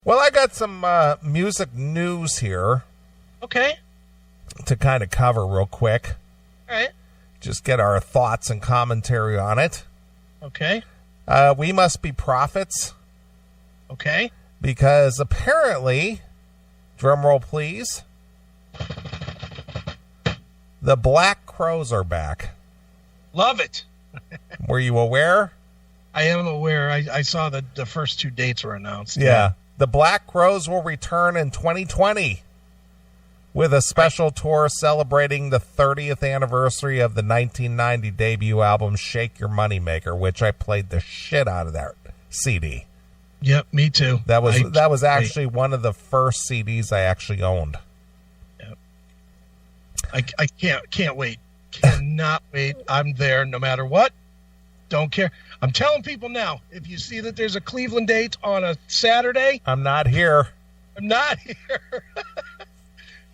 Well, I got some music news here. Okay. To kind of cover real quick. All right. Just get our thoughts and commentary on it. Okay. We must be prophets. Okay. Because apparently, drum roll please, the Black Crowes are back. Love it. Were you aware? I am aware. I saw that the first 2 dates were announced. Yeah. The Black Crowes will return in 2020 with a special tour celebrating the 30th anniversary of the 1990 debut album Shake Your Moneymaker, which I played the shit out of that CD. Yep, me too. That was actually one of the first CDs I actually owned. Yep. I can't wait. Cannot wait. I'm there no matter what. Don't care. I'm telling people now, if you see that there's a Cleveland date on a Saturday, I'm not here. I'm not here.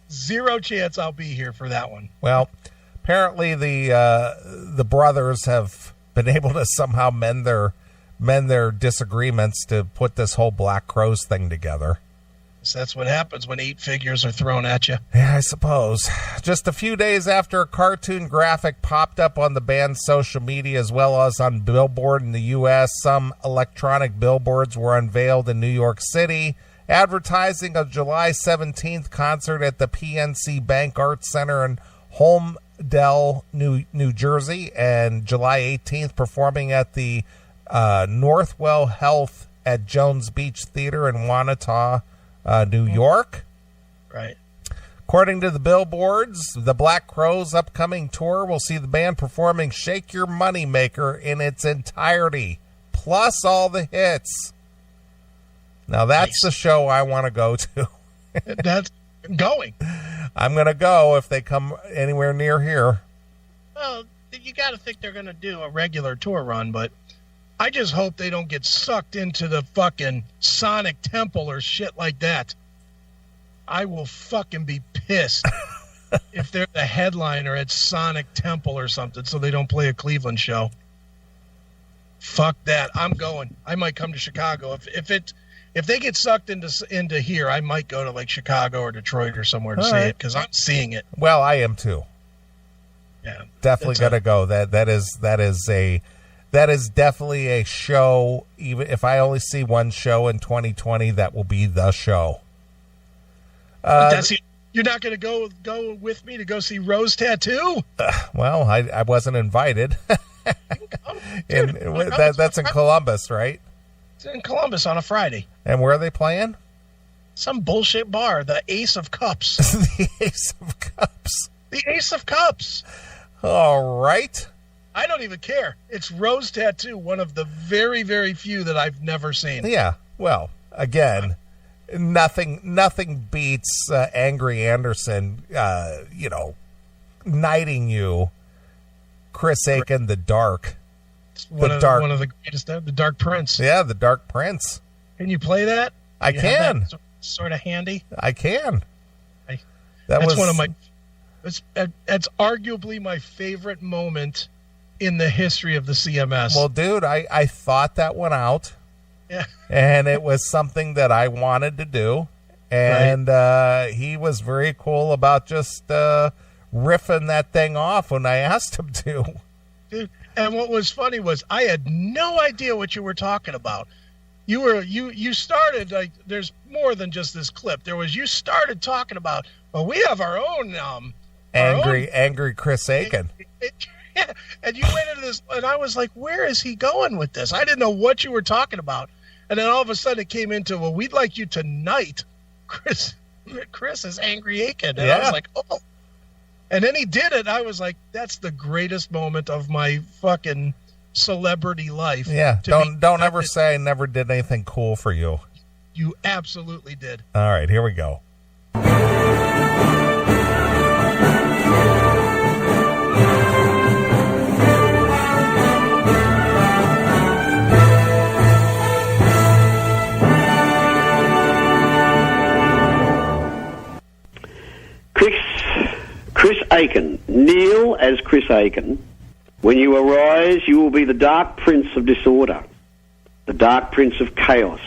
Zero chance I'll be here for that one. Well, apparently the brothers have been able to somehow mend their disagreements to put this whole Black Crowes thing together. So that's what happens when 8 figures are thrown at you. Yeah, I suppose. Just a few days after a cartoon graphic popped up on the band's social media as well as on Billboard in the U.S., some electronic billboards were unveiled in New York City, advertising a July 17th concert at the PNC Bank Arts Center in Holmdel, New Jersey, and July 18th performing at the Northwell Health at Jones Beach Theater in Wanata, New York. Right. According to the billboards, the Black Crowes' upcoming tour will see the band performing Shake Your Moneymaker in its entirety, plus all the hits. Now, that's the show I want to go to. That's going. I'm going to go if they come anywhere near here. Well, you got to think they're going to do a regular tour run, but I just hope they don't get sucked into the fucking Sonic Temple or shit like that. I will fucking be pissed if they're the headliner at Sonic Temple or something so they don't play a Cleveland show. Fuck that. I'm going. I might come to Chicago. If they get sucked into here, I might go to like Chicago or Detroit or somewhere to see it because I'm seeing it. Well, I am too. Yeah, definitely got to go. That is definitely a show. Even if I only see one show in 2020, that will be the show. You're not going to go with me to go see Rose Tattoo? Well, I wasn't invited. That's in Columbus, right? It's in Columbus on a Friday. And where are they playing? Some bullshit bar, the Ace of Cups. The Ace of Cups. The Ace of Cups. All right. I don't even care. It's Rose Tattoo, one of the very, very few that I've never seen. Yeah. Well, again, nothing beats Angry Anderson, knighting you. Chris Aiken, the Dark. One of the greatest, the Dark Prince. Yeah, the Dark Prince. Can you play that? I can. That sort of handy. I can. That's one of my. That's arguably my favorite moment in the history of the CMS. Well, dude, I thought that one out. Yeah. And it was something that I wanted to do. And he was very cool about just riffing that thing off when I asked him to. Dude, and what was funny was I had no idea what you were talking about. You started, like, there's more than just this clip. You started talking about, well, we have our own angry Chris Aiken. Yeah, and you went into this, and I was like, where is he going with this? I didn't know what you were talking about. And then all of a sudden it came into, well, we'd like you to knight Chris is Angry Aiken. And I was like, oh. And then he did it. I was like, that's the greatest moment of my fucking celebrity life. Yeah, don't ever say I never did anything cool for you. You absolutely did. All right, here we go. Chris Aiken. Kneel as Chris Aiken. When you arise, you will be the Dark Prince of Disorder, the Dark Prince of Chaos,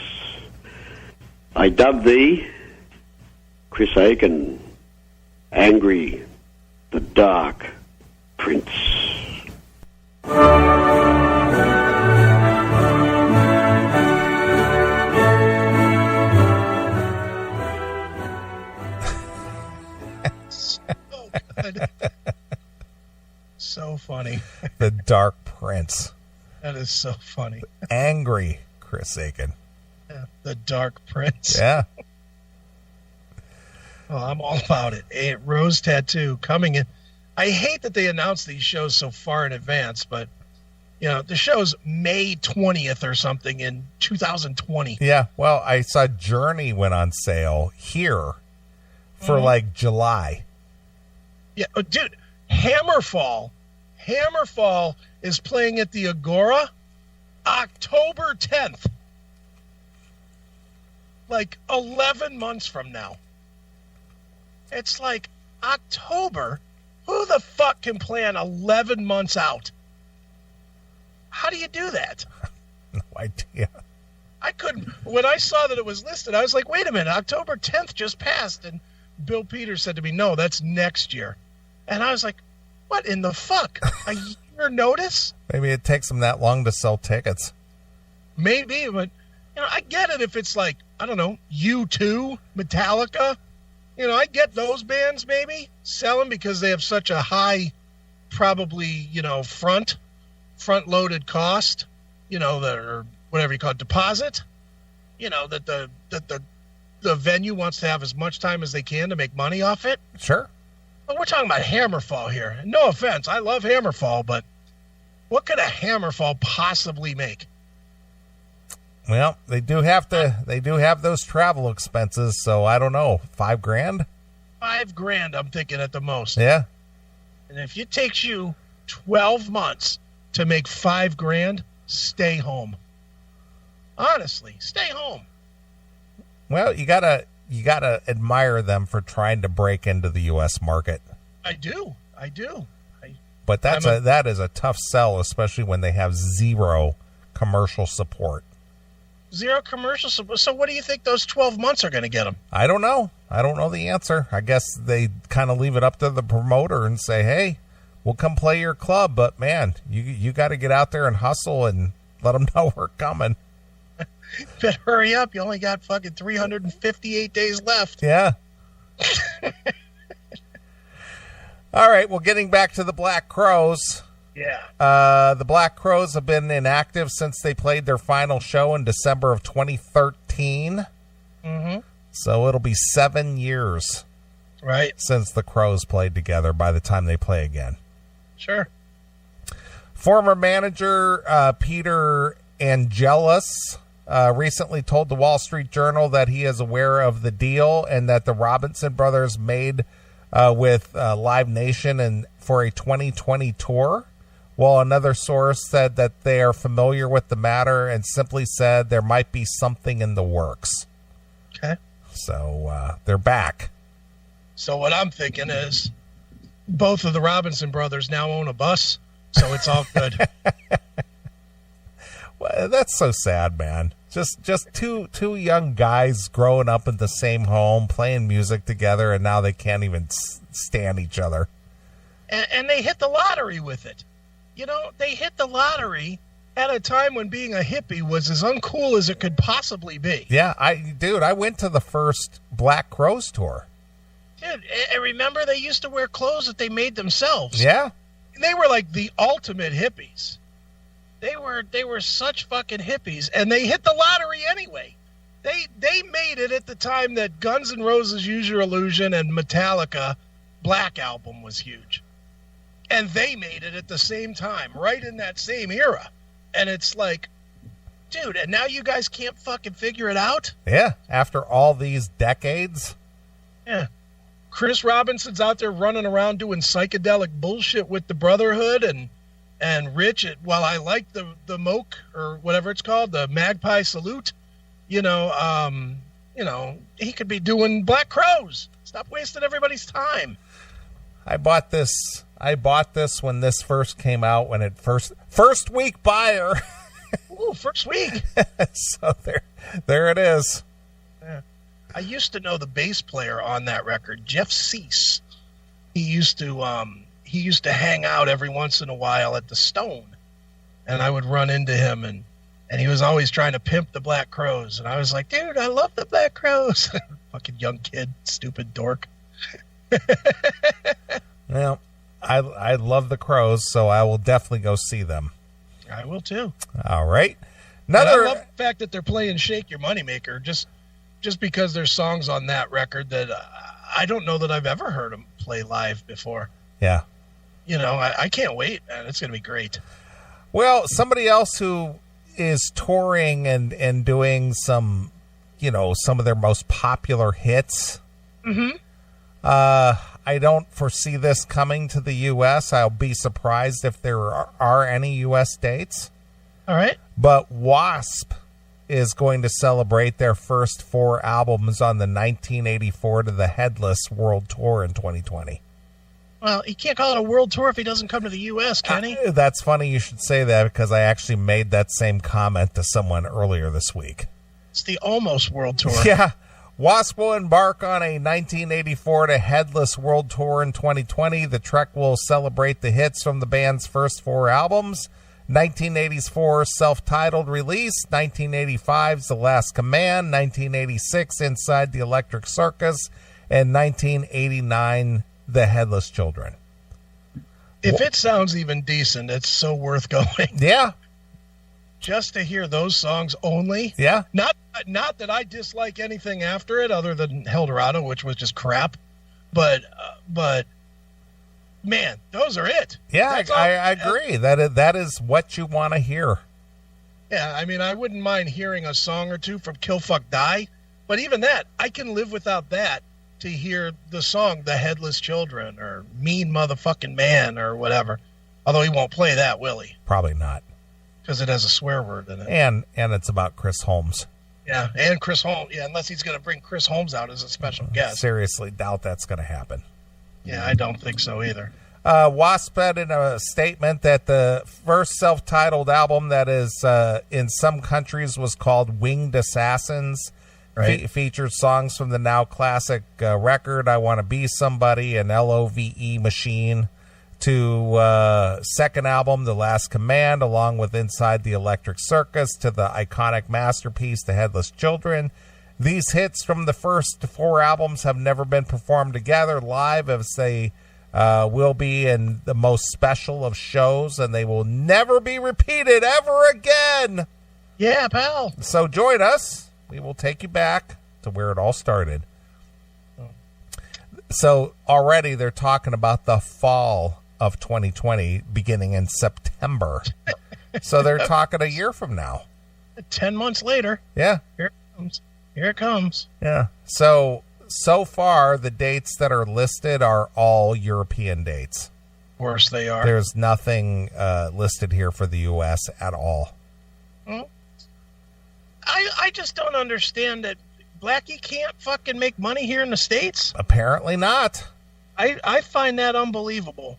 I dub thee, Chris Aiken, Angry, the Dark Prince. So good. So funny. The Dark Prince. That is so funny. Angry Chris Aiken. Yeah, the Dark Prince. Yeah. Oh, I'm all about it. A Rose Tattoo coming in. I hate that they announce these shows so far in advance, but you know, the show's May 20th or something in 2020. Yeah. Well, I saw Journey went on sale here for like July. Yeah, oh, dude, Hammerfall is playing at the Agora October 10th. Like 11 months from now. It's like October. Who the fuck can plan 11 months out? How do you do that? No idea. I couldn't. When I saw that it was listed, I was like, wait a minute, October 10th just passed. And Bill Peters said to me, no, that's next year. And I was like, what in the fuck? A year notice? Maybe it takes them that long to sell tickets. Maybe, but you know, I get it if it's like, I don't know, U2, Metallica. You know, I get those bands maybe selling because they have such a high, probably, you know, front-loaded cost, you know, or whatever you call it, deposit. You know, that the venue wants to have as much time as they can to make money off it. Sure. But we're talking about Hammerfall here. No offense, I love Hammerfall, but what could a Hammerfall possibly make? Well, they do have those travel expenses, so I don't know, $5,000? $5,000, I'm thinking at the most. Yeah. And if it takes you 12 months to make $5,000, stay home. Honestly, stay home. Well, you gotta admire them for trying to break into the U.S. market. I do. But that is a tough sell, especially when they have zero commercial support. Zero commercial support. So what do you think those 12 months are going to get them? I don't know. I don't know the answer. I guess they kind of leave it up to the promoter and say, hey, we'll come play your club, but man, you got to get out there and hustle and let them know we're coming. Better hurry up. You only got fucking 358 days left. Yeah. All right. Well, getting back to the Black Crowes. Yeah. The Black Crowes have been inactive since they played their final show in December of 2013. Mm-hmm. So it'll be 7 years. Right. Since the Crowes played together by the time they play again. Sure. Former manager Peter Angelis recently told the Wall Street Journal that he is aware of the deal and that the Robinson brothers made with Live Nation and for a 2020 tour, while another source said that they are familiar with the matter and simply said there might be something in the works. Okay. So they're back. So what I'm thinking is both of the Robinson brothers now own a bus, so it's all good. Well, that's so sad, man. Just two young guys growing up in the same home, playing music together, and now they can't even stand each other. And they hit the lottery with it. You know, they hit the lottery at a time when being a hippie was as uncool as it could possibly be. Yeah, I went to the first Black Crowes tour. Dude, I remember they used to wear clothes that they made themselves. Yeah. They were like the ultimate hippies. They were such fucking hippies, and they hit the lottery anyway. They made it at the time that Guns N' Roses' Use Your Illusion and Metallica Black Album was huge. And they made it at the same time, right in that same era. And it's like, dude, and now you guys can't fucking figure it out? Yeah, after all these decades. Yeah. Chris Robinson's out there running around doing psychedelic bullshit with the Brotherhood, and Rich, while I like the Moke or whatever it's called, the Magpie Salute, you know, he could be doing Black Crowes. Stop wasting everybody's time. I bought this when this first came out, when it first week buyer. Ooh, first week. So there it is. Yeah. I used to know the bass player on that record, Jeff Cease. He used to hang out every once in a while at the Stone, and I would run into him, and he was always trying to pimp the Black Crowes, and I was like, dude, I love the Black Crowes. Fucking young kid, stupid dork. Well, I love the Crowes, so I will definitely go see them. I will too. All right. And I love the fact that they're playing Shake Your Moneymaker just because there's songs on that record that I don't know that I've ever heard them play live before. Yeah. You know, I can't wait, man. It's going to be great. Well, somebody else who is touring and doing some, you know, some of their most popular hits. Mm-hmm. I don't foresee this coming to the U.S. I'll be surprised if there are any U.S. dates. All right. But Wasp is going to celebrate their first 4 albums on the 1984 to the Headless World Tour in 2020. Well, he can't call it a world tour if he doesn't come to the U.S., can he? That's funny you should say that, because I actually made that same comment to someone earlier this week. It's the almost world tour. Yeah. Wasp will embark on a 1984 to Headless World Tour in 2020. The trek will celebrate the hits from the band's first 4 albums. 1984's self-titled release, 1985's The Last Command, 1986 Inside the Electric Circus, and 1989 The Headless Children. If it sounds even decent, it's so worth going. Yeah. Just to hear those songs only. Yeah. Not that I dislike anything after it other than Eldorado, which was just crap. But man, those are it. Yeah, I agree. That is what you want to hear. Yeah, I mean, I wouldn't mind hearing a song or two from Kill Fuck Die, but even that, I can live without that to hear the song The Headless Children or Mean Motherfucking Man or whatever. Although he won't play that, will he? Probably not. Because it has a swear word in it. And it's about Chris Holmes. Yeah, and Chris Holmes. Yeah, unless he's going to bring Chris Holmes out as a special guest. Seriously, doubt that's going to happen. Yeah, I don't think so either. Wasp said in a statement that the first self-titled album that is in some countries was called Winged Assassins. Right. Featured songs from the now classic record I Want to Be Somebody and LOVE Machine, to second album The Last Command, along with Inside the Electric Circus, to the iconic masterpiece The Headless Children. These hits from the first 4 albums have never been performed together live, as they will be in the most special of shows, and they will never be repeated ever again. Yeah, pal. So join us. We will take you back to where it all started. So already they're talking about the fall of 2020 beginning in September. So they're talking a year from now. 10 months later. Yeah. Here it comes. Here it comes. Yeah. So far, the dates that are listed are all European dates. Of course they are. There's nothing listed here for the U.S. at all. Well, I just don't understand that Blackie can't fucking make money here in the States. Apparently not. I find that unbelievable.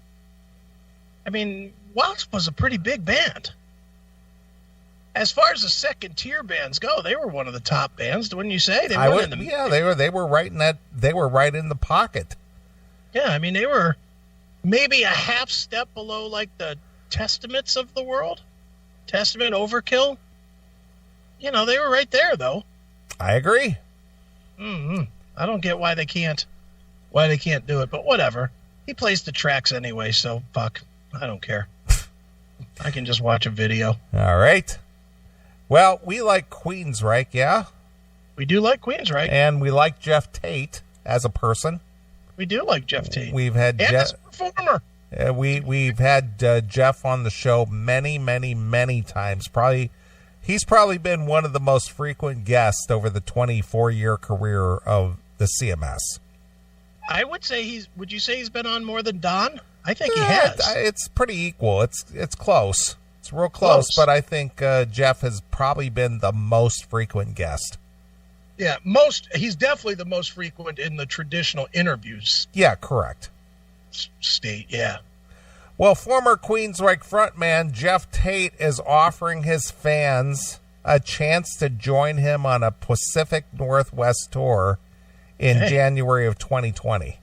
I mean, Wasp was a pretty big band. As far as the second tier bands go, they were one of the top bands, wouldn't you say? They were right in that. They were right in the pocket. Yeah, I mean, they were maybe a half step below like the Testaments of the world. Testament, Overkill. You know, they were right there though. I agree. Mm-hmm. I don't get why they can't do it, but whatever. He plays the tracks anyway, so fuck. I don't care. I can just watch a video. All right. Well, we like Queensryche, yeah? We do like Queensryche. And we like Jeff Tate as a person. We do like Jeff Tate. We've had as a performer. We've had Jeff on the show many, many, many times. He's probably been one of the most frequent guests over the 24-year career of the CMS. I would say would you say he's been on more than Don? I think he has. It's pretty equal. It's close. It's real close, but I think Jeff has probably been the most frequent guest. Yeah, he's definitely the most frequent in the traditional interviews. Yeah, correct. State, yeah. Well, former Queensryche frontman Jeff Tate is offering his fans a chance to join him on a Pacific Northwest tour in January of 2020.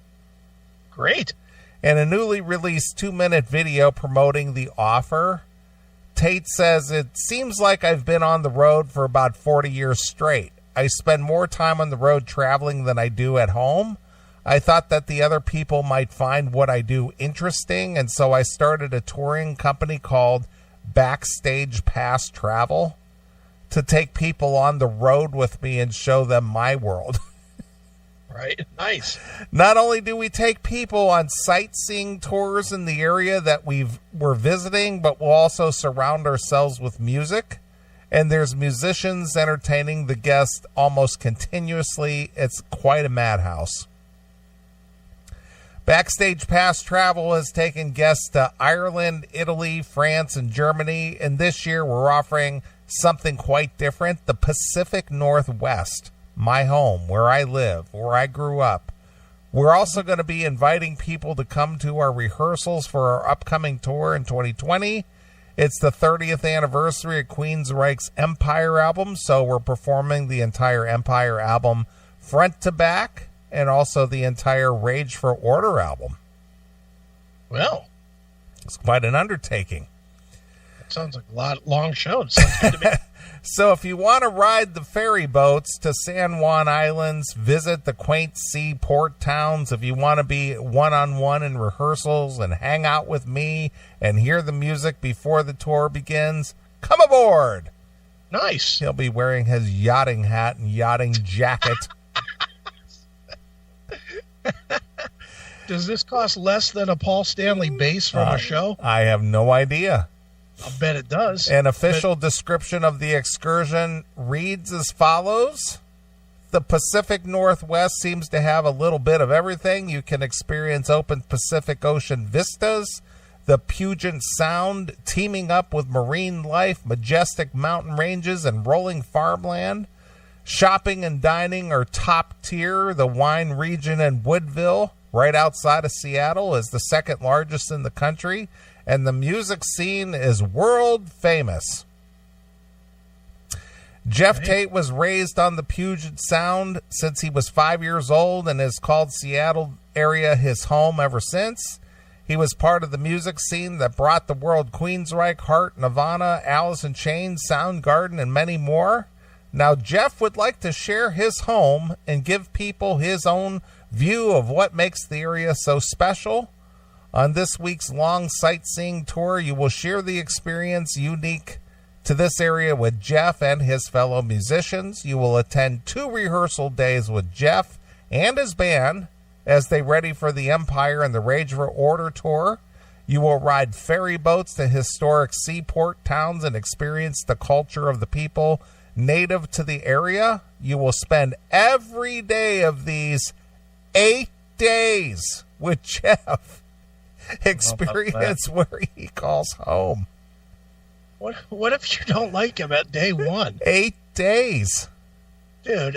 Great. In a newly released 2-minute video promoting the offer, Tate says, "It seems like I've been on the road for about 40 years straight. I spend more time on the road traveling than I do at home. I thought that the other people might find what I do interesting, and so I started a touring company called Backstage Pass Travel to take people on the road with me and show them my world." Right. Nice. Not only do we take people on sightseeing tours in the area that we're visiting, but we'll also surround ourselves with music. And there's musicians entertaining the guests almost continuously. It's quite a madhouse. Backstage Pass Travel has taken guests to Ireland, Italy, France, and Germany. And this year we're offering something quite different: the Pacific Northwest. My home, where I live, where I grew up. We're also going to be inviting people to come to our rehearsals for our upcoming tour in 2020. It's the 30th anniversary of Queensryche's Empire album, so we're performing the entire Empire album front to back, and also the entire Rage for Order album. Well, it's quite an undertaking. That sounds like a long show. It sounds good to me. So if you want to ride the ferry boats to San Juan Islands, visit the quaint seaport towns, if you want to be one-on-one in rehearsals and hang out with me and hear the music before the tour begins, come aboard. Nice. He'll be wearing his yachting hat and yachting jacket. Does this cost less than a Paul Stanley bass from a show? I have no idea. I'll bet it does. An official description of the excursion reads as follows: the Pacific Northwest seems to have a little bit of everything. You can experience open Pacific Ocean vistas, the Puget Sound teaming up with marine life, majestic mountain ranges, and rolling farmland. Shopping and dining are top tier. The wine region in Woodville, right outside of Seattle, is the second largest in the country. And the music scene is world famous. Jeff Tate was raised on the Puget Sound since he was 5 years old and has called Seattle area his home ever since. He was part of the music scene that brought the world Queensryche, Heart, Nirvana, Alice in Chains, Soundgarden, and many more. Now, Jeff would like to share his home and give people his own view of what makes the area so special. On this week's long sightseeing tour, you will share the experience unique to this area with Jeff and his fellow musicians. You will attend 2 rehearsal days with Jeff and his band as they ready for the Empire and the Rage for Order tour. You will ride ferry boats to historic seaport towns and experience the culture of the people native to the area. You will spend every day of these 8 days with Jeff. Experience where he calls home. What if you don't like him at day 1? 8 days. Dude,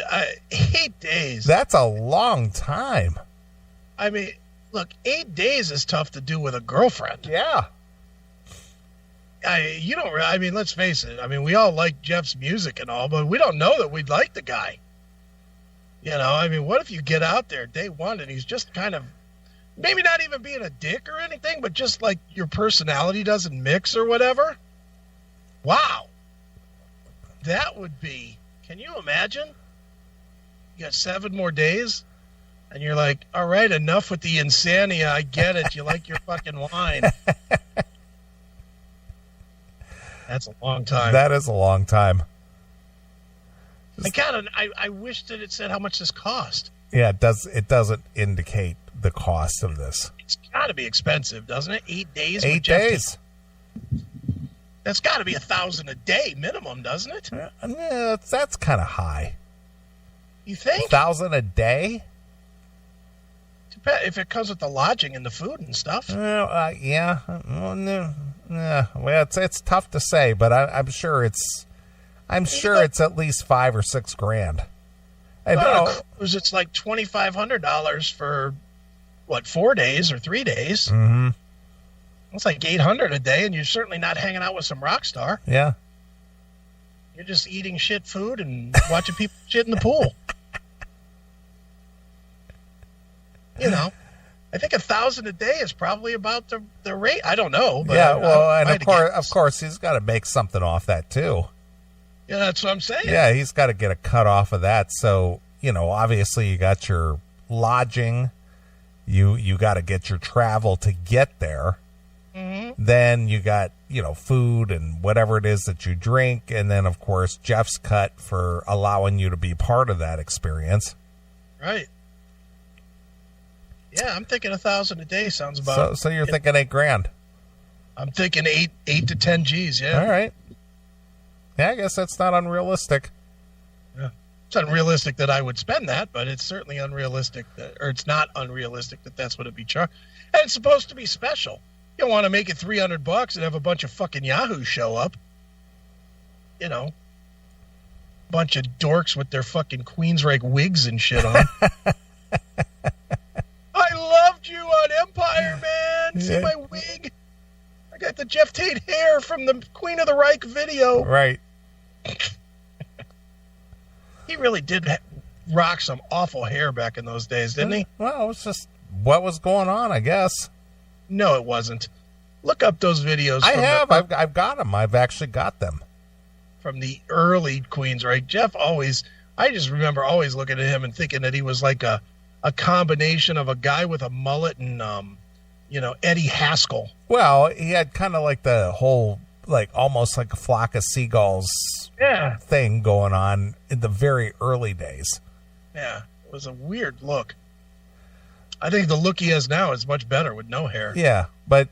8 days. That's a long time. I mean, look, 8 days is tough to do with a girlfriend. Yeah. Let's face it. I mean, we all like Jeff's music and all, but we don't know that we'd like the guy. You know, I mean, what if you get out there day 1 and he's just kind of, maybe not even being a dick or anything, but just like your personality doesn't mix or whatever? Wow. That would be, can you imagine? You got 7 more days, and you're like, all right, enough with the insania. I get it. You like your fucking wine. That's a long time. That is a long time. I wish that it said how much this cost. Yeah, it does. It doesn't indicate the cost of this. It's got to be expensive, doesn't it? 8 days. 8 days. That's got to be $1,000 a day minimum, doesn't it? Yeah, that's kind of high. You think? $1,000 a day? If it comes with the lodging and the food and stuff. Yeah. Well, it's tough to say, but I'm sure it's at least $5,000 or $6,000. It's like $2,500 for 4 days or 3 days. Mm-hmm. It's like $800 a day, and you're certainly not hanging out with some rock star. Yeah. You're just eating shit food and watching people shit in the pool. you know, I think 1,000 a day is probably about the rate. I don't know. But yeah, well, and of course, he's got to make something off that too. Yeah, that's what I'm saying. Yeah, he's got to get a cut off of that. So, you know, obviously you got your lodging, you got to get your travel to get there. Mm-hmm. Then you got, you know, food and whatever it is that you drink, and then of course Jeff's cut for allowing you to be part of that experience. Right. Yeah, I'm thinking 1,000 a day sounds about. So you're thinking $8,000. I'm thinking 8 to 10 G's. Yeah. All right. Yeah, I guess that's not unrealistic. Yeah, it's unrealistic that I would spend that, but it's certainly unrealistic or it's not unrealistic that that's what it'd be charged. And it's supposed to be special. You don't want to make it $300 and have a bunch of fucking yahoos show up. You know, bunch of dorks with their fucking Queensryche wigs and shit on. I loved you on Empire, man. See my wig? I got the Jeff Tate hair from the Queen of the Reich video. Right. He really did rock some awful hair back in those days, didn't he? Well, it was just what was going on, I guess. No, it wasn't. Look up those videos. I've got them. I've actually got them. From the early Queensryche. Jeff I just remember always looking at him and thinking that he was like a combination of a guy with a mullet and, Eddie Haskell. Well, he had kind of like the whole, like almost like a flock of seagulls thing going on in the very early days. Yeah, it was a weird look. I think the look he has now is much better with no hair. Yeah, but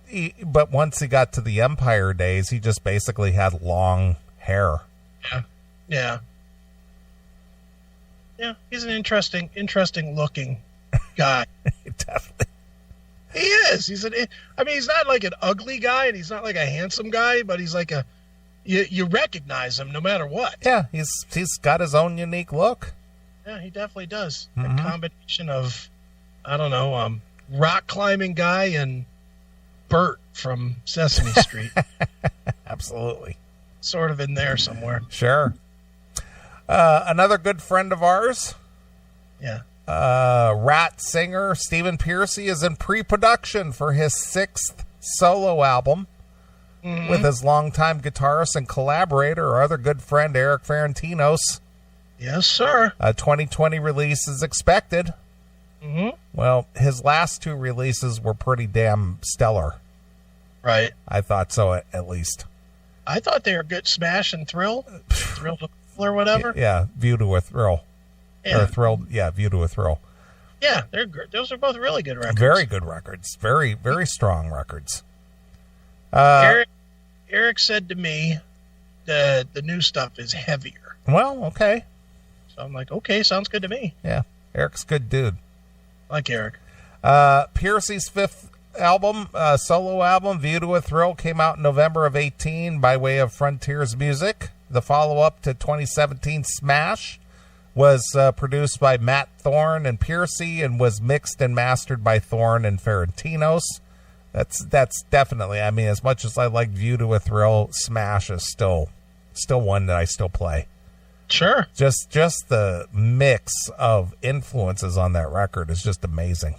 once he got to the Empire days, he just basically had long hair. Yeah. Yeah, he's an interesting looking guy. Definitely. He is. He's not like an ugly guy and he's not like a handsome guy, but he's like you recognize him no matter what. Yeah, he's got his own unique look. Yeah, he definitely does. Mm-hmm. A combination of, I don't know, rock climbing guy and Bert from Sesame Street. Absolutely. Sort of in there somewhere. Sure. Another good friend of ours. Yeah. Rat singer Stephen Pearcy is in pre-production for his 6th solo album with his longtime guitarist and collaborator, our other good friend Eric Ferentinos. Yes, sir. A 2020 release is expected. Mm-hmm. Well, his last 2 releases were pretty damn stellar. Right. I thought so, at least. I thought they were good. Smash and Thrill. Thrill or whatever. Yeah, View to a Thrill. Yeah. Or Thrill, yeah, View to a Thrill. Yeah, those are both really good records. Very good records. Very, very strong records. Eric said to me that the new stuff is heavier. Well, okay. So I'm like, okay, sounds good to me. Yeah, Eric's a good dude. I like Eric. Pearcy's 5th album, solo album, View to a Thrill, came out in November of 2018 by way of Frontiers Music. The follow-up to 2017 Smash was produced by Matt Thorne and Pearcy and was mixed and mastered by Thorne and Ferentinos. That's definitely, I mean, as much as I like View to a Thrill, Smash is still one that I still play. Sure. Just the mix of influences on that record is just amazing.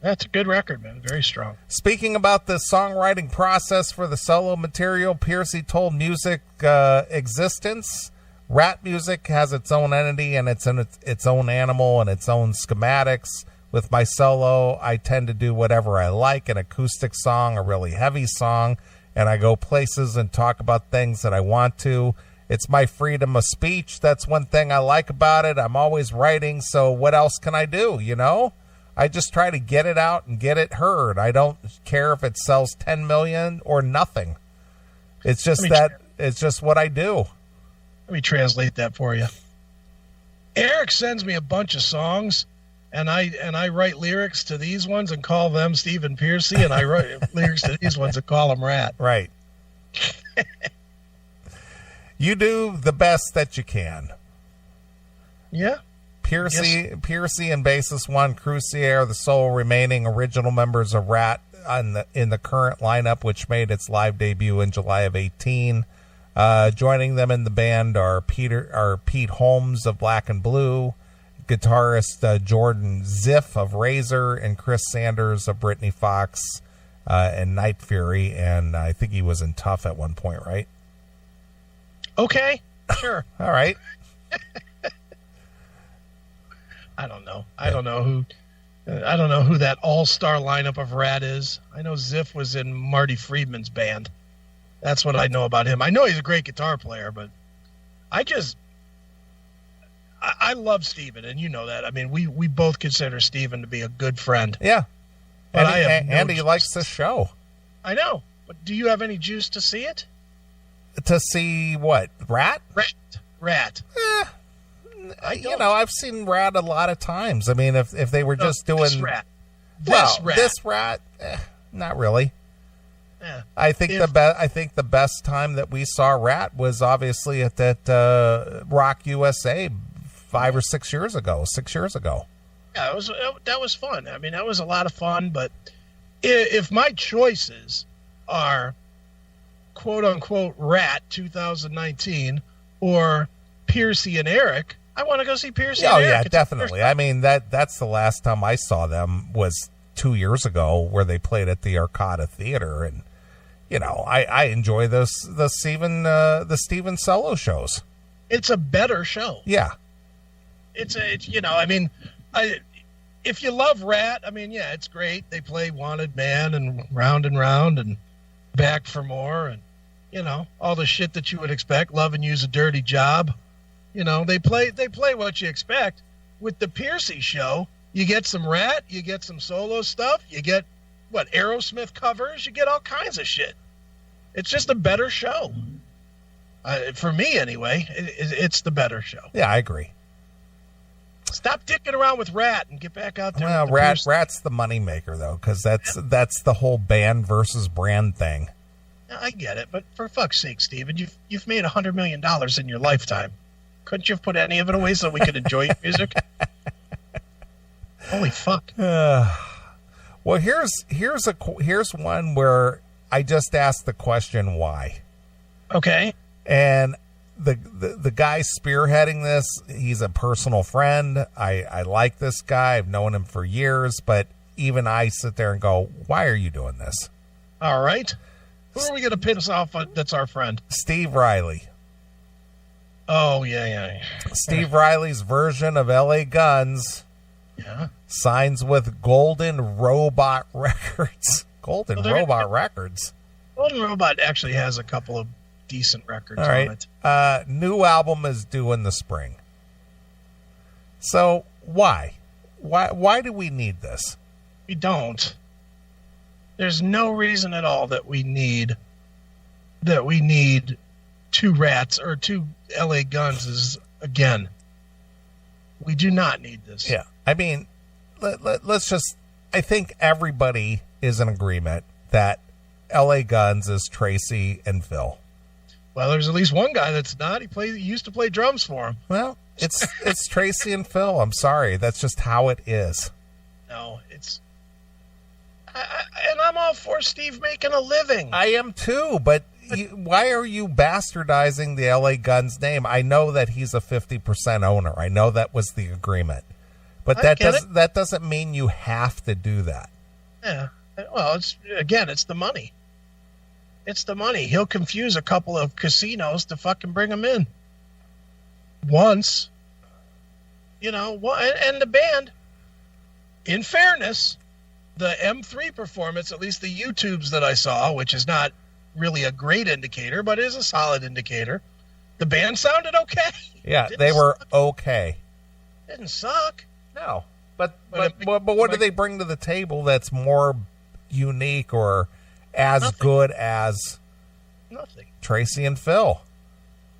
That's a good record, man. Very strong. Speaking about the songwriting process for the solo material, Pearcy told Music Existence, Rat Music has its own entity and its own animal and its own schematics. With my solo, I tend to do whatever I like, an acoustic song, a really heavy song, and I go places and talk about things that I want to. It's my freedom of speech. That's one thing I like about it. I'm always writing, so what else can I do, you know? I just try to get it out and get it heard. I don't care if it sells 10 million or nothing. It's just it's just what I do. Let me translate that for you. Eric sends me a bunch of songs, and I write lyrics to these ones and call them Stephen Pearcy, and I write lyrics to these ones and call them Rat. Right. You do the best that you can. Yeah. Pearcy and bassist Juan Crucier are the sole remaining original members of Rat in the current lineup, which made its live debut in July of 2018. Joining them in the band are Pete Holmes of Black and Blue, guitarist Jordan Ziff of Razor, and Chris Sanders of Brittany Fox and Night Fury, and I think he was in Tough at one point, right? Okay, sure. All right. I don't know. I don't know who that all-star lineup of Rat is. I know Ziff was in Marty Friedman's band. That's what I know about him. I know he's a great guitar player, but I love Steven, and you know that. I mean, we both consider Steven to be a good friend. Yeah. But and he likes the show. I know. But do you have any juice to see it? To see what? Rat? Rat. I've seen Rat a lot of times. I mean, if they were just doing this Rat, not really. Yeah. I think the best time that we saw Rat was obviously at that Rock USA 5 or 6 years ago. 6 years ago. Yeah, that was fun. I mean, that was a lot of fun. But if my choices are "quote unquote" Rat 2019 or Pearcy and Eric, I want to go see Pearcy and Eric. Oh yeah, definitely. I mean that's the last time I saw them was 2 years ago, where they played at the Arcada Theater, and I enjoy the Steven solo shows. It's a better show. Yeah. If you love Rat, I mean, yeah, it's great. They play Wanted Man and Round and Back for More, and all the shit that you would expect. Loving You's a Dirty Job. They play what you expect. With the Pearcy show, you get some Rat, you get some solo stuff, you get Aerosmith covers, you get all kinds of shit. It's just a better show. For me, anyway, it's the better show. Yeah, I agree. Stop dicking around with Rat and get back out there. Well, Rat's the moneymaker, though, because that's the whole band versus brand thing. I get it, but for fuck's sake, Steven, you've made $100 million in your lifetime. Couldn't you have put any of it away so we could enjoy your music? Holy fuck. Well, here's one where I just asked the question why. Okay. And the guy spearheading this, he's a personal friend. I like this guy. I've known him for years, but even I sit there and go, why are you doing this? All right. Who are we going to piss off that's our friend? Steve Riley. Oh, yeah. Steve Riley's version of LA Guns signs with Golden Robot Records. Golden Robot actually has a couple of decent records on it. New album is due in the spring. So why? Why do we need this? We don't. There's no reason at all that we need two Rats or two LA Guns again. We do not need this. Yeah. I mean, let's just, I think everybody is in agreement that LA Guns is Tracy and Phil. Well, there's at least one guy that's not. He used to play drums for him. Well, it's Tracy and Phil. I'm sorry. That's just how it is. No, and I'm all for Steve making a living. I am too, but why are you bastardizing the LA Guns name? I know that he's a 50% owner. I know that was the agreement. But that doesn't mean you have to do that. Yeah. Well, it's the money. It's the money. He'll confuse a couple of casinos to fucking bring them in. Once. And the band, in fairness, the M3 performance, at least the YouTubes that I saw, which is not really a great indicator, but is a solid indicator, the band sounded okay. Yeah, they were okay. Didn't suck. No. But what do they bring to the table that's more unique or as good as Tracy and Phil?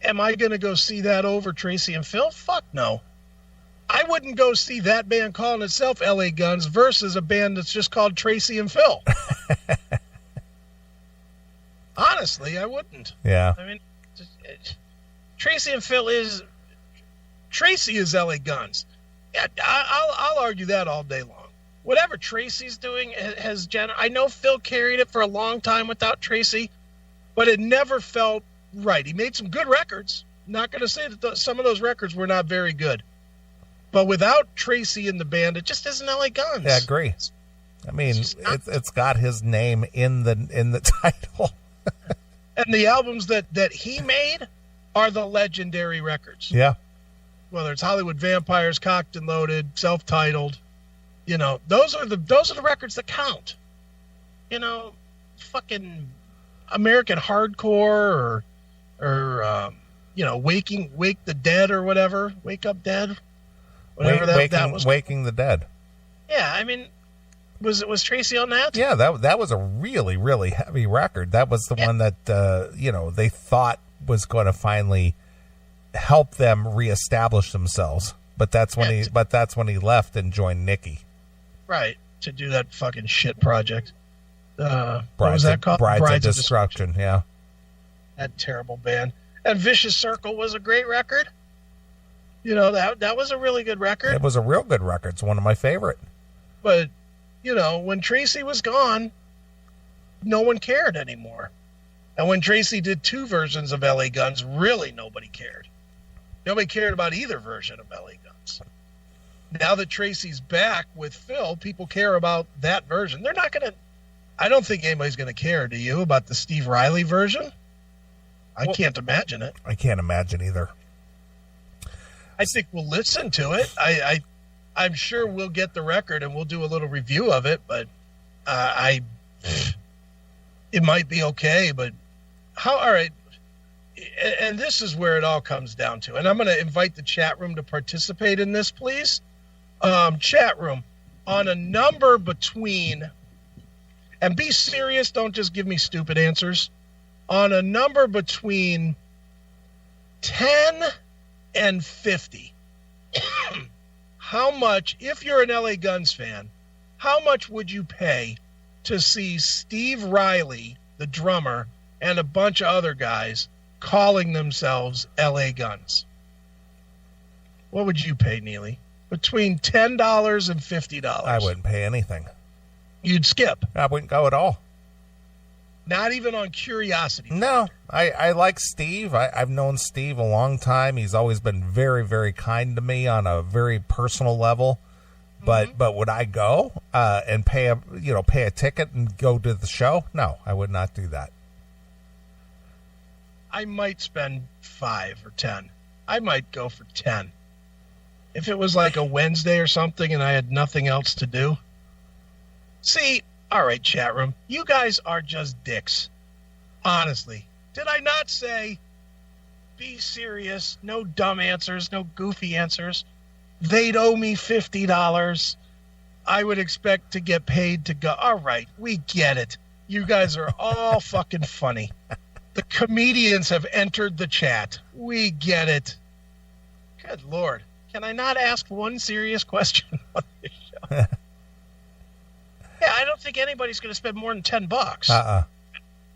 Am I going to go see that over Tracy and Phil? Fuck no. I wouldn't go see that band calling itself LA Guns versus a band that's just called Tracy and Phil. Honestly, I wouldn't. Yeah. I mean, Tracy and Phil Tracy is LA Guns. Yeah, I'll argue that all day long. Whatever Tracy's doing I know Phil carried it for a long time without Tracy, but it never felt right. He made some good records. Not going to say that some of those records were not very good. But without Tracy in the band, it just isn't LA Guns. Yeah, I agree. I mean, it's got his name in the title. And the albums that he made are the legendary records. Yeah. Whether it's Hollywood Vampires, Cocked and Loaded, Self-Titled, those are the records that count. Fucking American Hardcore or Wake the Dead or whatever, Wake Up Dead, whatever that was. Waking the Dead. Yeah, I mean, was Tracy on that? Yeah, that was a really, really heavy record. That was the one that they thought was going to finally help them reestablish themselves. But that's when he left and joined Nicky. Right, to do that fucking shit project. What Brides was that called? Brides of Destruction. Yeah, that terrible band. And Vicious Circle was a great record. That was a really good record. It was a real good record. It's one of my favorite. But when Tracy was gone, no one cared anymore. And when Tracy did 2 versions of LA Guns, really nobody cared. Nobody cared about either version of LA Guns. Now that Tracy's back with Phil, people care about that version. They're not going to... I don't think anybody's going to care, do you, about the Steve Riley version? I can't imagine it. I can't imagine either. I think we'll listen to it. I'm sure we'll get the record and we'll do a little review of it, but it might be okay, but all right. And this is where it all comes down to. And I'm going to invite the chat room to participate in this, please. Chat room, on a number between, and be serious, don't just give me stupid answers. On a number between 10 and 50. How much, if you're an LA Guns fan, how much would you pay to see Steve Riley, the drummer, and a bunch of other guys calling themselves LA Guns? What would you pay, Neely? Between $10 and $50. I wouldn't pay anything. You'd skip. I wouldn't go at all. Not even on curiosity. No, I like Steve. I've known Steve a long time. He's always been very, very kind to me on a very personal level. But would I go and pay a ticket and go to the show? No, I would not do that. I might spend 5 or 10. I might go for 10. If it was like a Wednesday or something and I had nothing else to do. See, all right, chat room, you guys are just dicks. Honestly. Did I not say, be serious, no dumb answers, no goofy answers? They'd owe me $50. I would expect to get paid to go. All right, we get it. You guys are all fucking funny. The comedians have entered the chat. We get it. Good Lord. Can I not ask one serious question on this show? Yeah, I don't think anybody's going to spend more than $10.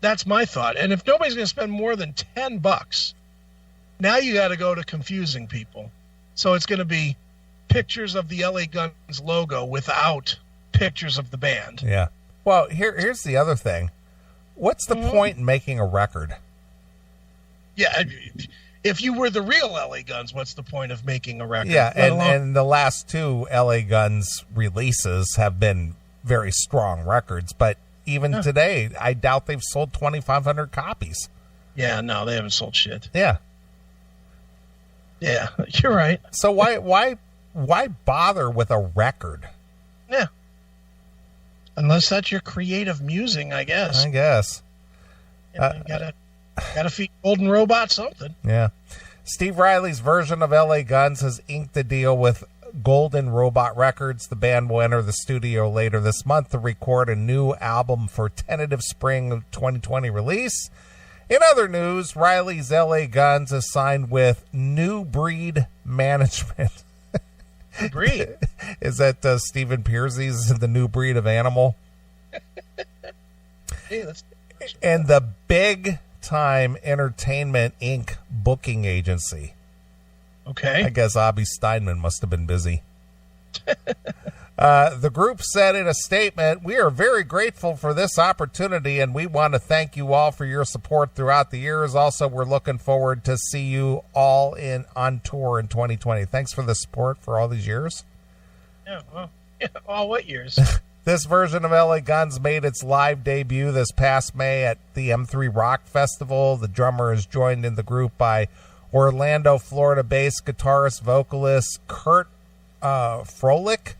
That's my thought. And if nobody's going to spend more than $10, now you got to go to confusing people. So it's going to be pictures of the LA Guns logo without pictures of the band. Yeah. Well, here's the other thing. What's the point in making a record? Yeah, if you were the real LA Guns, what's the point of making a record? Yeah, and the last 2 LA Guns releases have been very strong records, but even today, I doubt they've sold 2,500 copies. Yeah, no, they haven't sold shit. Yeah. Yeah, you're right. So why bother with a record? Yeah. Unless that's your creative musing, I guess. I guess. You gotta feed Golden Robot something. Yeah. Steve Riley's version of LA Guns has inked a deal with Golden Robot Records. The band will enter the studio later this month to record a new album for tentative spring of 2020 release. In other news, Riley's LA Guns is signed with New Breed Management. New breed? Is that Stephen Pearcy's The New Breed of Animal? Hey, and the Big Time Entertainment Inc. booking agency. Okay. I guess Abby Steinman must have been busy. The group said in a statement, "We are very grateful for this opportunity, and we want to thank you all for your support throughout the years. Also, we're looking forward to see you all on tour in 2020. Thanks for the support for all these years." Yeah, well, all what years? This version of LA Guns made its live debut this past May at the M3 Rock Festival. The drummer is joined in the group by Orlando, Florida-based guitarist, vocalist Kurt Froelich,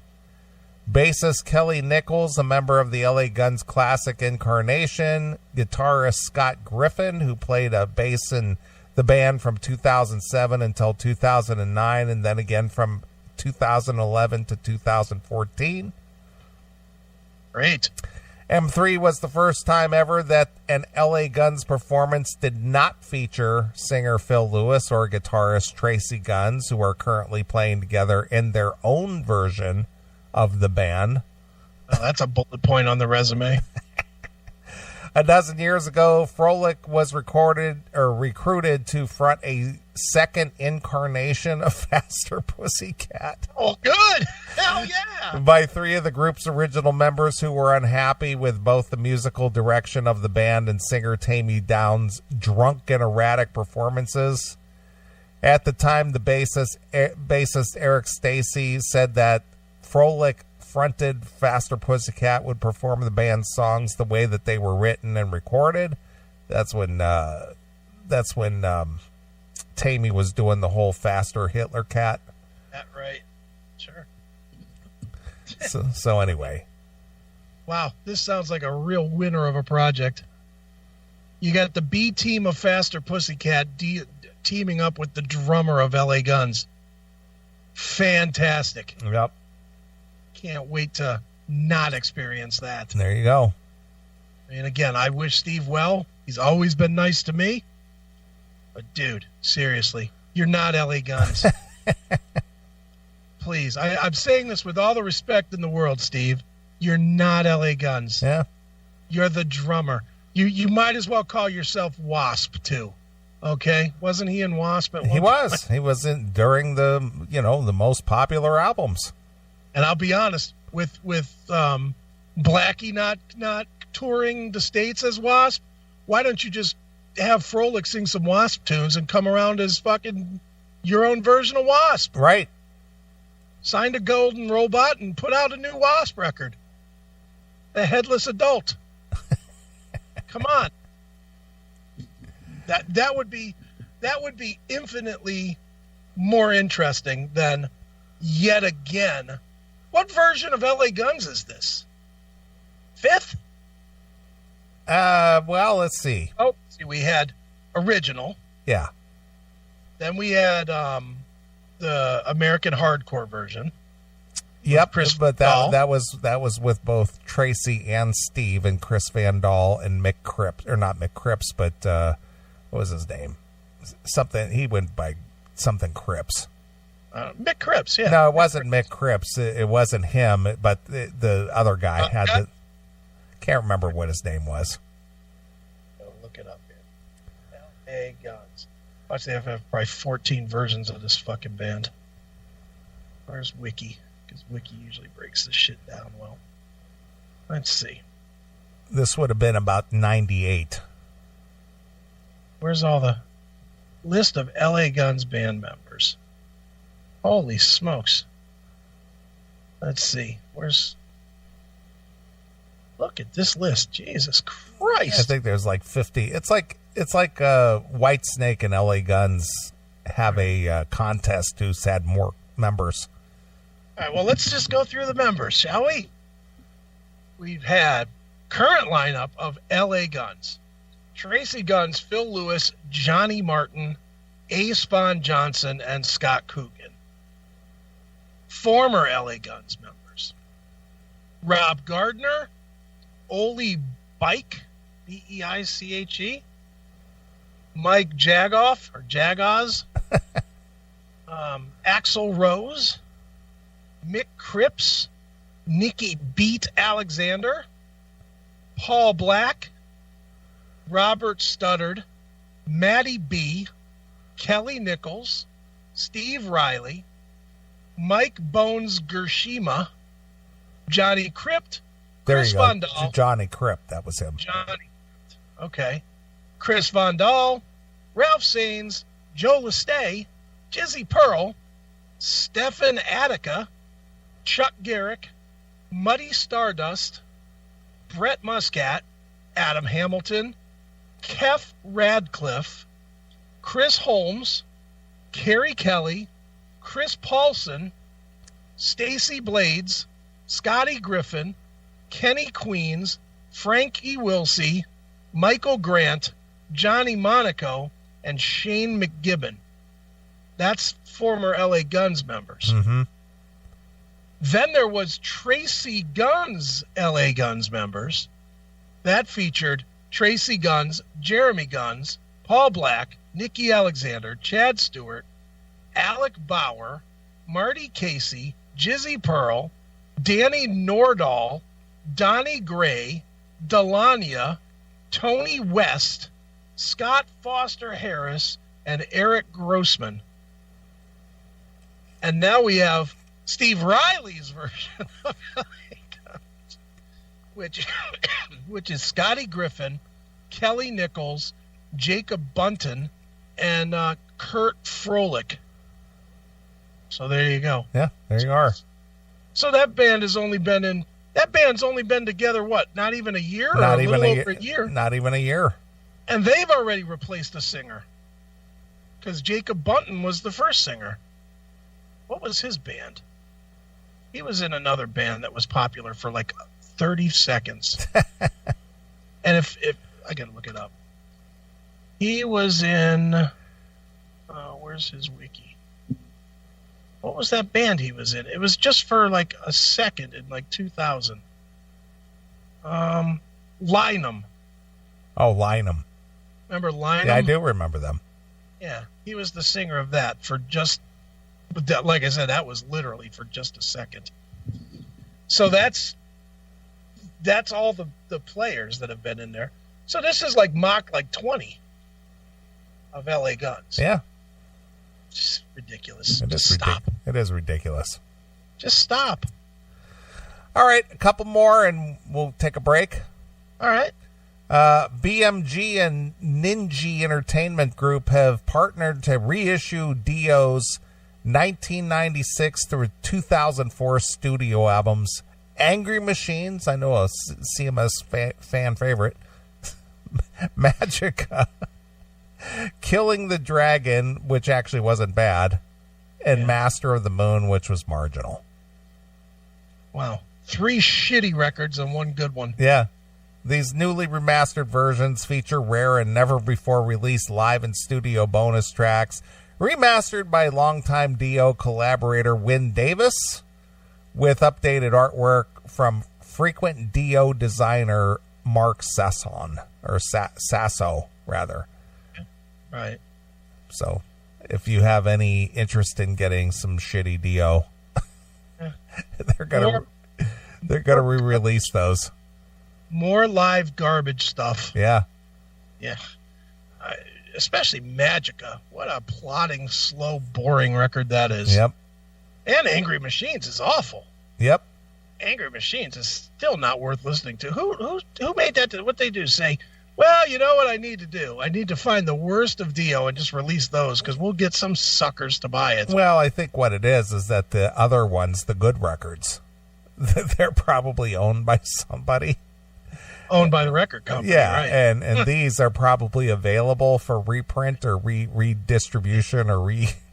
bassist Kelly Nichols, a member of the LA Guns classic Incarnation, guitarist Scott Griffin, who played bass in the band from 2007 until 2009, and then again from 2011 to 2014. Great. M3 was the first time ever that an LA Guns performance did not feature singer Phil Lewis or guitarist Tracy Guns, who are currently playing together in their own version of the band. Oh, that's a bullet point on the resume. A dozen years ago, Froelich was recruited to front a second incarnation of Faster Pussycat. Oh, good. Hell yeah. By three of the group's original members who were unhappy with both the musical direction of the band and singer Tammy Downs' drunk and erratic performances. At the time, the bassist Eric Stacy said that Froelich fronted Faster Pussycat would perform the band's songs the way that they were written and recorded. That's when Tammy was doing the whole Faster Hitler Cat. That right. Sure. So anyway. Wow, this sounds like a real winner of a project. You got the B team of Faster Pussycat teaming up with the drummer of LA Guns. Fantastic. Yep. Can't wait to not experience that. There you go. And again, I wish Steve well. He's always been nice to me. But dude, seriously, you're not LA Guns. Please, I'm saying this with all the respect in the world, Steve. You're not LA Guns. Yeah. You're the drummer. You might as well call yourself Wasp too. Okay? Wasn't he in Wasp at one He point? was. He was in during the most popular albums. And I'll be honest, with Blackie not touring the States as Wasp, why don't you just have Froelich sing some Wasp tunes and come around as fucking your own version of Wasp? Right. Signed a Golden Robot and put out a new Wasp record. The Headless Adult. Come on. That would be infinitely more interesting than yet again. What version of LA Guns is this? Fifth? Well, let's see. Oh, see, we had original. Yeah. Then we had the American hardcore version. Yep, Chris but Van that was with both Tracy and Steve and Chris Van Dahl and Mick Cripps, or not Mick Cripps, but what was his name? Something, he went by something Cripps. Mick Cripps, yeah. No, it wasn't Mick Cripps. It wasn't him, but the other guy had the. Can't remember what his name was. I'll look it up here. LA Guns. Watch, they have probably 14 versions of this fucking band. Where's Wiki? Because Wiki usually breaks this shit down well. Let's see. This would have been about 98. Where's all the list of LA Guns band members? Holy smokes. Let's see. Look at this list. Jesus Christ. I think there's like 50. It's like Whitesnake and LA Guns have a contest who's had more members. All right, well, let's just go through the members, shall we? We've had current lineup of LA Guns. Tracy Guns, Phil Lewis, Johnny Martin, A. Spawn Johnson, and Scott Coogan. Former LA Guns members. Rob Gardner, Oli Bike, B-E-I-C-H-E, Mike Jagoff, or Jagoz, Axl Rose, Mick Cripps, Nikki Beat Alexander, Paul Black, Robert Studdard, Matty B, Kelly Nichols, Steve Riley, Mike Bones Gershima, Johnny Crypt, There Chris you Von go. Dahl. Johnny Crypt, that was him. Johnny. Okay. Chris Von Dahl, Ralph Saines, Joe Lestay, Jizzy Pearl, Stefan Attica, Chuck Garrick, Muddy Stardust, Brett Muscat, Adam Hamilton, Kef Radcliffe, Chris Holmes, Carrie Kelly, Chris Paulson, Stacy Blades, Scotty Griffin, Kenny Queens, Frankie Wilsey, Michael Grant, Johnny Monaco, and Shane McGibbon. That's former LA Guns members. Mm-hmm. Then there was Tracy Guns, LA Guns members. That featured Tracy Guns, Jeremy Guns, Paul Black, Nikki Alexander, Chad Stewart, Alec Bauer, Marty Casey, Jizzy Pearl, Danny Nordahl, Donnie Gray, Delania, Tony West, Scott Foster Harris, and Eric Grossman. And now we have Steve Riley's version of LA Guns, which is Scotty Griffin, Kelly Nichols, Jacob Bunton, and Kurt Froelich. So there you go. Yeah, there you are. So that band's only been together, what, not even a year? Not or even over a year. Not even a year. And they've already replaced a singer. Because Jacob Bunton was the first singer. What was his band? He was in another band that was popular for like 30 seconds. And if I gotta look it up. He was in, where's his wiki? What was that band he was in? It was just for like a second in like 2000. Lynam. Oh, Lynam. Remember Lynam? Yeah, I do remember them. Yeah, he was the singer of that for just, like I said, that was literally for just a second. So that's all the players that have been in there. So this is like Mach 20 of LA Guns. Yeah. Just ridiculous. It Just is stop. It is ridiculous. Just stop. All right, a couple more and we'll take a break. All right. BMG and Ninja Entertainment Group have partnered to reissue Dio's 1996 through 2004 studio albums, Angry Machines, I know a CMS fan favorite, Magica, Killing the Dragon, which actually wasn't bad, and Master of the Moon, which was marginal. Wow. 3 shitty records and 1 good one. Yeah. These newly remastered versions feature rare and never-before-released live and studio bonus tracks, remastered by longtime Dio collaborator Wynn Davis, with updated artwork from frequent Dio designer Mark Sasson, or Sasso, rather. Right. So, if you have any interest in getting some shitty Dio, they're gonna re-release those. More live garbage stuff. Yeah. Yeah. Especially Magica. What a plodding, slow, boring record that is. Yep. And Angry Machines is awful. Yep. Angry Machines is still not worth listening to. Who made that? What they do? Say, well, you know what I need to do? I need to find the worst of Dio and just release those because we'll get some suckers to buy it. Well, I think what it is that the other ones, the good records, they're probably owned by somebody. Owned by the record company, yeah, right. and these are probably available for reprint or redistribution or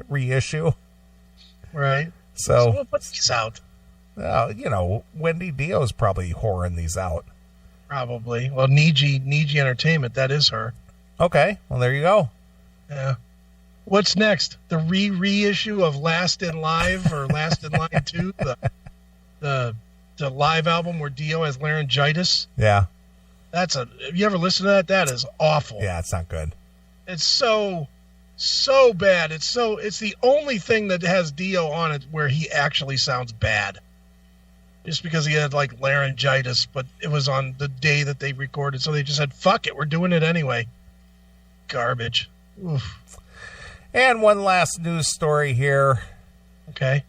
reissue. Right. So we'll put these out. Wendy Dio's probably whoring these out. Probably. Well, Niji Entertainment, that is her. Okay, well, there you go. Yeah. What's next? The reissue of Last in Live or Last in Line 2? The live album where Dio has laryngitis? Yeah. Have you ever listened to that? That is awful. Yeah, it's not good. It's so bad. It's the only thing that has Dio on it where he actually sounds bad. Just because he had like laryngitis, but it was on the day that they recorded, so they just said, fuck it, we're doing it anyway. Garbage. Oof. And one last news story here. Okay.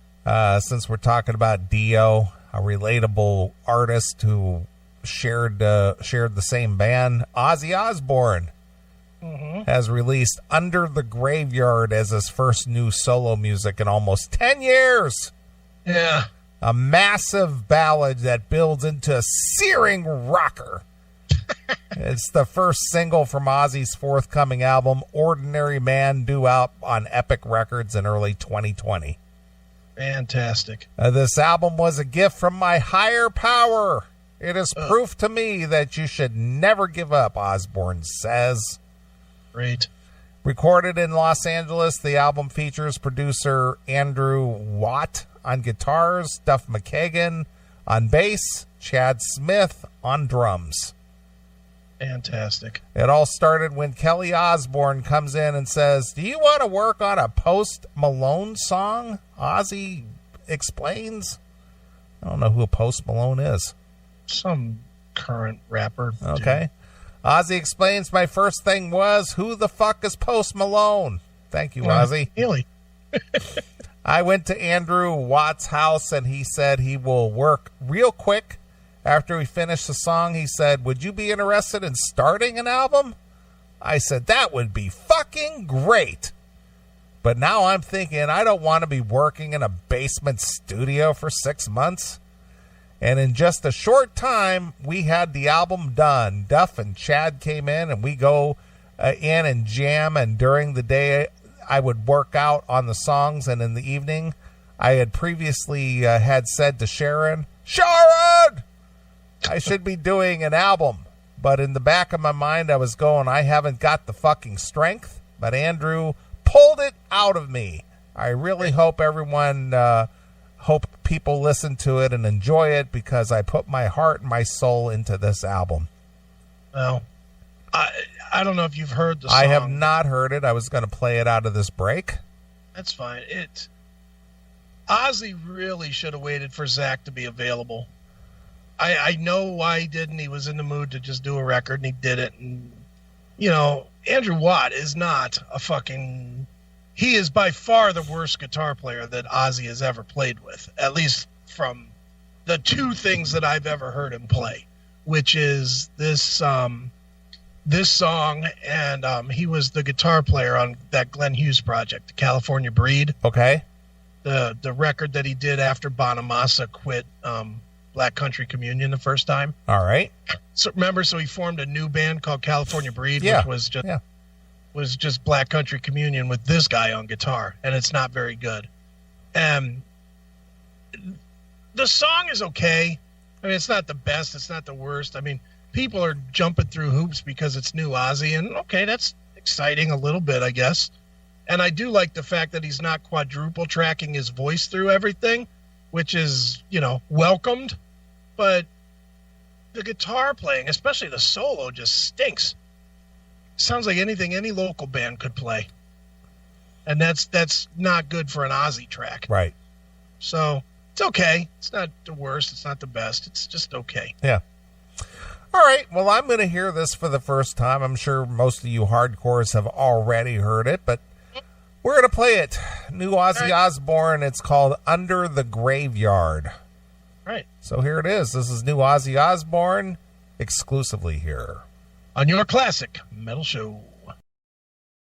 Since we're talking about Dio, a relatable artist who shared the same band. Ozzy Osbourne has released Under the Graveyard as his first new solo music in almost 10 years. Yeah. A massive ballad that builds into a searing rocker. It's the first single from Ozzy's forthcoming album, Ordinary Man, due out on Epic Records in early 2020. Fantastic. This album was a gift from my higher power. It is proof to me that you should never give up, Osbourne says. Great. Recorded in Los Angeles, the album features producer Andrew Watt on guitars, Duff McKagan on bass, Chad Smith on drums. Fantastic. It all started when Kelly Osbourne comes in and says, "Do you want to work on a Post Malone song?" Ozzy explains. I don't know who Post Malone is. Some current rapper. Okay. Ozzy explains, "My first thing was, who the fuck is Post Malone?" Thank you, Ozzy. Really? I went to Andrew Watt's house, and he said he will work real quick. After we finished the song, he said, "Would you be interested in starting an album?" I said, "That would be fucking great." But now I'm thinking I don't want to be working in a basement studio for 6 months. And in just a short time, we had the album done. Duff and Chad came in, and we go in and jam. And during the day, I would work out on the songs. And in the evening, I had previously had said to Sharon, I should be doing an album. But in the back of my mind, I was going, I haven't got the fucking strength. But Andrew pulled it out of me. I really hope hope people listen to it and enjoy it, because I put my heart and my soul into this album. Well, I don't know if you've heard the song. I have not heard it. I was going to play it out of this break. That's fine. Ozzy really should have waited for Zach to be available. I know why he didn't. He was in the mood to just do a record, and he did it. And, Andrew Watt is not a fucking... He is by far the worst guitar player that Ozzy has ever played with, at least from the two things that I've ever heard him play, which is this song, and he was the guitar player on that Glenn Hughes project, the California Breed. Okay. The record that he did after Bonamassa quit Black Country Communion the first time. All right. So remember, he formed a new band called California Breed, which was just Black Country Communion with this guy on guitar, and it's not very good. The song is okay. I mean, it's not the best. It's not the worst. I mean, people are jumping through hoops because it's new Ozzy, and okay, that's exciting a little bit, I guess. And I do like the fact that he's not quadruple tracking his voice through everything, which is, welcomed. But the guitar playing, especially the solo, just stinks. Sounds like anything any local band could play. And that's not good for an Ozzy track. Right. So it's okay. It's not the worst. It's not the best. It's just okay. Yeah. All right. Well, I'm going to hear this for the first time. I'm sure most of you hardcores have already heard it, but we're going to play it. New Ozzy Osbourne. It's called Under the Graveyard. Right. So here it is. This is new Ozzy Osbourne exclusively here on your classic metal show.